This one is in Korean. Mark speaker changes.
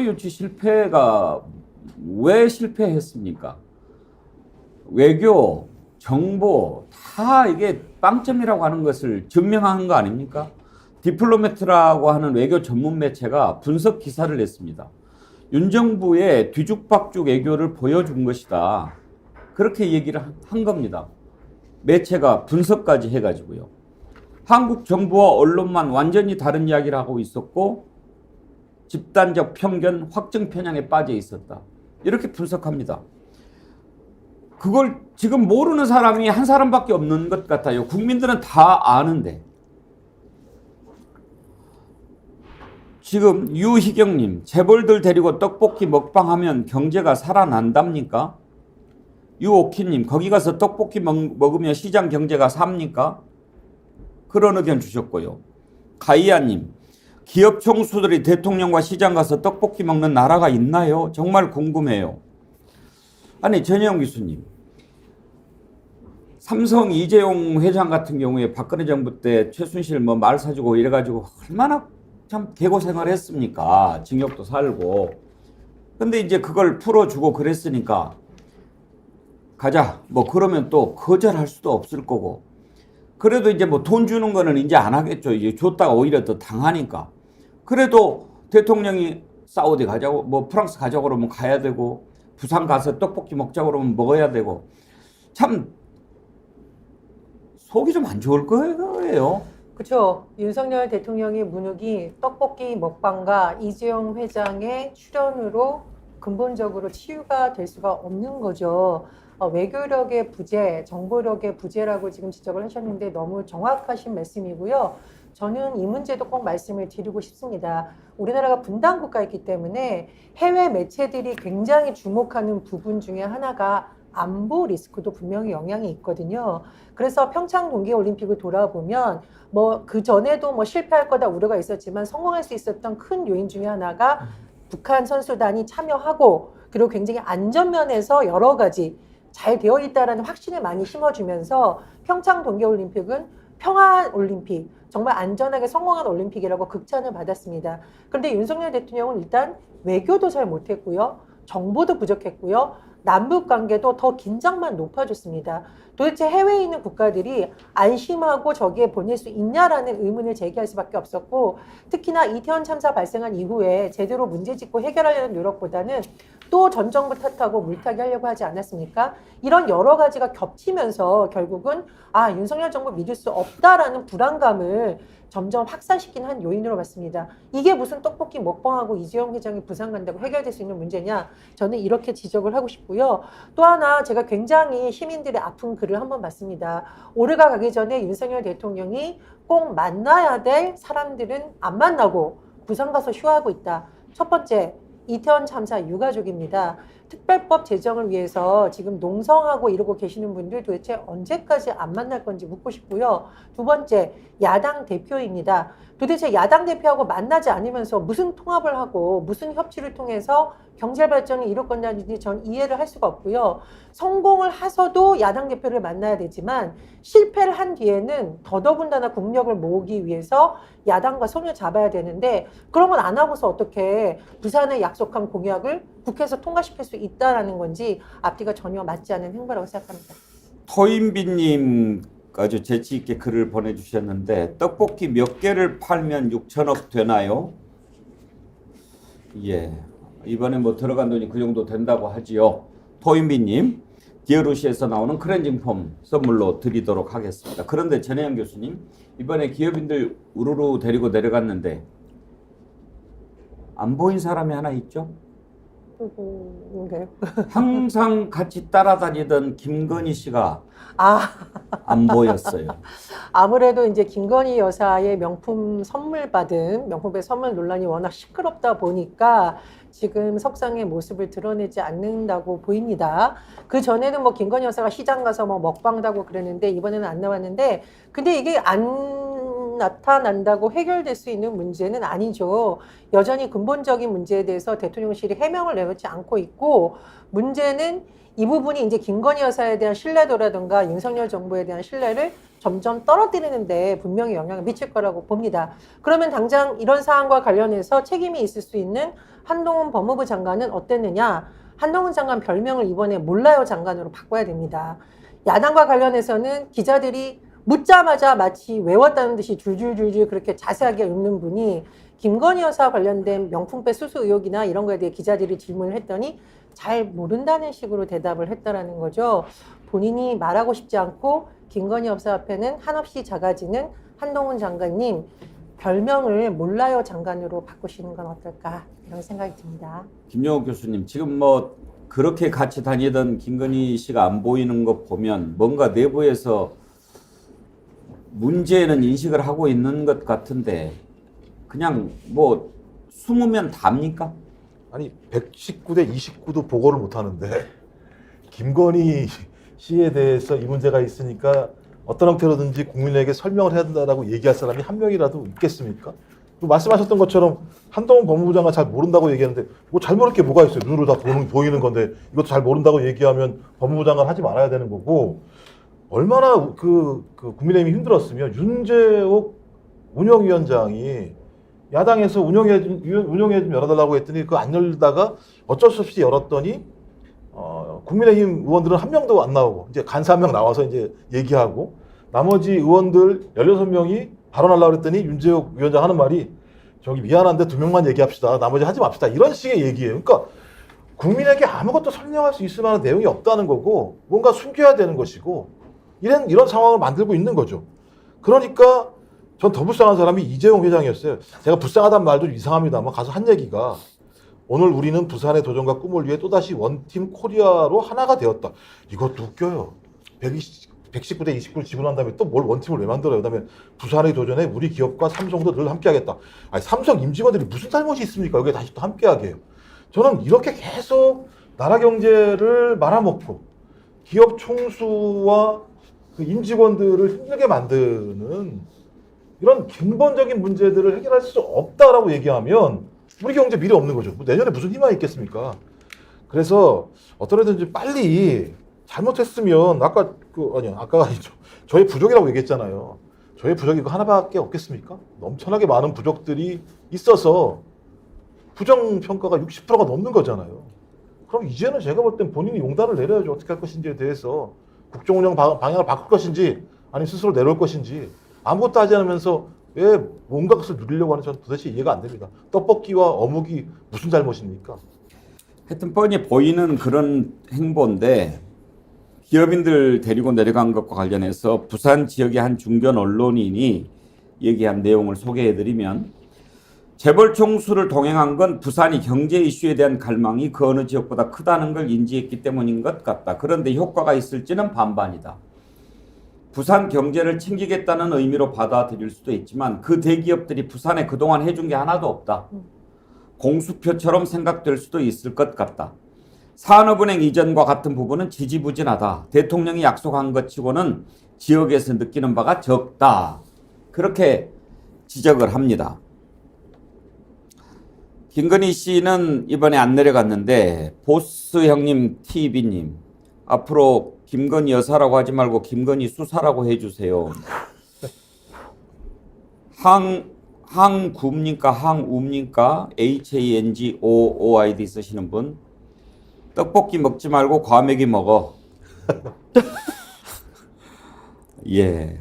Speaker 1: 유치 실패가 왜 실패했습니까? 외교, 정보 다 이게 빵점이라고 하는 것을 증명한 거 아닙니까? 디플로매트라고 하는 외교 전문 매체가 분석 기사를 냈습니다. 윤 정부의 뒤죽박죽 외교를 보여준 것이다. 그렇게 얘기를 한 겁니다. 매체가 분석까지 해가지고요. 한국 정부와 언론만 완전히 다른 이야기를 하고 있었고 집단적 편견, 확증 편향에 빠져 있었다. 이렇게 분석합니다. 그걸 지금 모르는 사람이 한 사람밖에 없는 것 같아요. 국민들은 다 아는데. 지금 유희경님, 재벌들 데리고 떡볶이 먹방하면 경제가 살아난답니까? 유오키님, 거기 가서 떡볶이 먹으면 시장 경제가 삽니까? 그런 의견 주셨고요. 가이아님, 기업 총수들이 대통령과 시장 가서 떡볶이 먹는 나라가 있나요? 정말 궁금해요. 아니, 전혜영 교수님, 삼성 이재용 회장 같은 경우에 박근혜 정부 때 최순실 뭐 말 사주고 이래가지고 얼마나 참 개고생을 했습니까? 징역도 살고. 근데 이제 그걸 풀어주고 그랬으니까 가자. 뭐 그러면 또 거절할 수도 없을 거고. 그래도 이제 뭐 돈 주는 거는 이제 안 하겠죠. 이제 줬다가 오히려 더 당하니까. 그래도 대통령이 사우디 가자고, 뭐 프랑스 가자고 그러면 가야 되고, 부산 가서 떡볶이 먹자고 그러면 먹어야 되고. 참 속이 좀 안 좋을 거예요.
Speaker 2: 그렇죠. 윤석열 대통령의 문욱이 떡볶이 먹방과 이재용 회장의 출연으로 근본적으로 치유가 될 수가 없는 거죠. 외교력의 부재, 정보력의 부재라고 지금 지적을 하셨는데 너무 정확하신 말씀이고요. 저는 이 문제도 꼭 말씀을 드리고 싶습니다. 우리나라가 분단 국가이기 때문에 해외 매체들이 굉장히 주목하는 부분 중에 하나가 안보 리스크도 분명히 영향이 있거든요. 그래서 평창 동계올림픽을 돌아보면 뭐 그 전에도 뭐 실패할 거다 우려가 있었지만 성공할 수 있었던 큰 요인 중에 하나가 북한 선수단이 참여하고 그리고 굉장히 안전면에서 여러 가지 잘 되어 있다라는 확신을 많이 심어주면서 평창 동계올림픽은 평화올림픽, 정말 안전하게 성공한 올림픽이라고 극찬을 받았습니다. 그런데 윤석열 대통령은 일단 외교도 잘 못했고요. 정보도 부족했고요. 남북 관계도 더 긴장만 높아졌습니다. 도대체 해외에 있는 국가들이 안심하고 저기에 보낼 수 있냐라는 의문을 제기할 수밖에 없었고 특히나 이태원 참사 발생한 이후에 제대로 문제 짚고 해결하려는 노력보다는 또 전 정부 탓하고 물타기 하려고 하지 않았습니까? 이런 여러 가지가 겹치면서 결국은 윤석열 정부 믿을 수 없다라는 불안감을 점점 확산시킨 한 요인으로 봤습니다. 이게 무슨 떡볶이 먹방하고 이재용 회장이 부산 간다고 해결될 수 있는 문제냐? 저는 이렇게 지적을 하고 싶고요. 또 하나 제가 굉장히 시민들의 아픈 글을 한번 봤습니다. 올해가 가기 전에 윤석열 대통령이 꼭 만나야 될 사람들은 안 만나고 부산 가서 휴하고 있다. 첫 번째, 이태원 참사 유가족입니다. 특별법 제정을 위해서 지금 농성하고 이러고 계시는 분들 도대체 언제까지 안 만날 건지 묻고 싶고요. 두 번째, 야당 대표입니다. 도대체 야당 대표하고 만나지 않으면서 무슨 통합을 하고 무슨 협치를 통해서 경제 발전을 이룰 건지 전 이해를 할 수가 없고요. 성공을 하셔도 야당 대표를 만나야 되지만 실패를 한 뒤에는 더더군다나 국력을 모으기 위해서 야당과 손을 잡아야 되는데 그런 건 안 하고서 어떻게 부산에 약속한 공약을 국회에서 통과시킬 수 있다라는 건지 앞뒤가 전혀 맞지 않는 행보라고 생각합니다.
Speaker 1: 토인비님 아주 재치 있게 글을 보내주셨는데 떡볶이 몇 개를 팔면 6천억 되나요? 예, 이번에 뭐 들어간 돈이 그 정도 된다고 하지요. 토인비님, 디어루시에서 나오는 클렌징 폼 선물로 드리도록 하겠습니다. 그런데 전혜영 교수님, 이번에 기업인들 우르르 데리고 내려갔는데 안 보인 사람이 하나 있죠? 항상 같이 따라다니던 김건희 씨가 안 보였어요.
Speaker 2: 아무래도 이제 김건희 여사의 명품 선물 받은 명품백 선물 논란이 워낙 시끄럽다 보니까 지금 석상의 모습을 드러내지 않는다고 보입니다. 그 전에는 뭐 김건희 여사가 시장 가서 뭐 먹방도 하고 그랬는데 이번에는 안 나왔는데 근데 이게 안 나타난다고 해결될 수 있는 문제는 아니죠. 여전히 근본적인 문제에 대해서 대통령실이 해명을 내놓지 않고 있고, 문제는 이 부분이 이제 김건희 여사에 대한 신뢰도라든가 윤석열 정부에 대한 신뢰를 점점 떨어뜨리는데 분명히 영향을 미칠 거라고 봅니다. 그러면 당장 이런 사안과 관련해서 책임이 있을 수 있는 한동훈 법무부 장관은 어땠느냐? 한동훈 장관 별명을 이번에 몰라요 장관으로 바꿔야 됩니다. 야당과 관련해서는 기자들이 묻자마자 마치 외웠다는 듯이 줄줄줄줄 그렇게 자세하게 읽는 분이 김건희 여사 관련된 명품백 수수 의혹이나 이런 거에 대해 기자들이 질문을 했더니 잘 모른다는 식으로 대답을 했다라는 거죠. 본인이 말하고 싶지 않고 김건희 여사 앞에는 한없이 작아지는 한동훈 장관님 별명을 몰라요 장관으로 바꾸시는 건 어떨까 이런 생각이 듭니다.
Speaker 1: 김영욱 교수님, 지금 뭐 그렇게 같이 다니던 김건희 씨가 안 보이는 거 보면 뭔가 내부에서 문제는 인식을 하고 있는 것 같은데 그냥 뭐 숨으면 답니까?
Speaker 3: 아니 119대 29도 보고를 못 하는데 김건희 씨에 대해서 이 문제가 있으니까 어떤 형태로든지 국민에게 설명을 해야 된다라고 얘기할 사람이 한 명이라도 있겠습니까? 또 말씀하셨던 것처럼 한동훈 법무부 장관 잘 모른다고 얘기하는데 뭐 잘 모를 게 뭐가 있어요? 눈으로 다 보이는 건데 이것도 잘 모른다고 얘기하면 법무부 장관 하지 말아야 되는 거고 얼마나 그 국민의힘이 힘들었으면 윤재옥 운영위원장이 야당에서 운영회 좀 열어달라고 했더니 그거 안 열다가 어쩔 수 없이 열었더니 국민의힘 의원들은 한 명도 안 나오고 이제 간사 한 명 나와서 이제 얘기하고 나머지 의원들 16명이 발언하려고 했더니 윤재옥 위원장 하는 말이 저기 미안한데 2명만 얘기합시다. 나머지 하지 맙시다. 이런 식의 얘기예요. 그러니까 국민에게 아무것도 설명할 수 있을 만한 내용이 없다는 거고 뭔가 숨겨야 되는 것이고 이런 상황을 만들고 있는 거죠. 그러니까 전 더 불쌍한 사람이 이재용 회장이었어요. 제가 불쌍하다는 말도 이상합니다만 가서 한 얘기가 오늘 우리는 부산의 도전과 꿈을 위해 또다시 원팀 코리아로 하나가 되었다. 이것도 웃겨요. 119대 29를 지고 난 다음에 또 뭘 원팀을 왜 만들어요? 그다음에 부산의 도전에 우리 기업과 삼성도 늘 함께하겠다. 아니 삼성 임직원들이 무슨 잘못이 있습니까? 여기에 다시 또 함께하게 해요. 저는 이렇게 계속 나라 경제를 말아먹고 기업 총수와 그 임직원들을 힘들게 만드는 이런 근본적인 문제들을 해결할 수 없다라고 얘기하면 우리 경제 미래 없는 거죠. 뭐 내년에 무슨 희망이 있겠습니까? 그래서 어떠하든지 빨리 잘못했으면 아까가 아니죠. 저의 부족이라고 얘기했잖아요. 저의 부족이 그 하나밖에 없겠습니까? 엄청나게 많은 부족들이 있어서 부정평가가 60%가 넘는 거잖아요. 그럼 이제는 제가 볼 땐 본인이 용단을 내려야죠. 어떻게 할 것인지에 대해서 국정운영 방향을 바꿀 것인지 아니면 스스로 내려올 것인지 아무것도 하지 않으면서 왜 뭔가 것을 누리려고 하는 저는 도대체 이해가 안 됩니다. 떡볶이와 어묵이 무슨 잘못입니까?
Speaker 1: 하여튼 뻔히 보이는 그런 행보인데 기업인들 데리고 내려간 것과 관련해서 부산 지역의 한 중견 언론인이 얘기한 내용을 소개해드리면 재벌 총수를 동행한 건 부산이 경제 이슈에 대한 갈망이 그 어느 지역보다 크다는 걸 인지했기 때문인 것 같다. 그런데 효과가 있을지는 반반이다. 부산 경제를 챙기겠다는 의미로 받아들일 수도 있지만 그 대기업들이 부산에 그동안 해준 게 하나도 없다. 공수표처럼 생각될 수도 있을 것 같다. 산업은행 이전과 같은 부분은 지지부진하다. 대통령이 약속한 것 치고는 지역에서 느끼는 바가 적다. 그렇게 지적을 합니다. 김건희 씨는 이번에 안 내려갔는데 보스 형님 TV님 앞으로 김건희 여사라고 하지 말고 김건희 수사라고 해주세요. 항구입니까? 항우입니까? HANGOOID 쓰시는 분 떡볶이 먹지 말고 과메기 먹어. 예.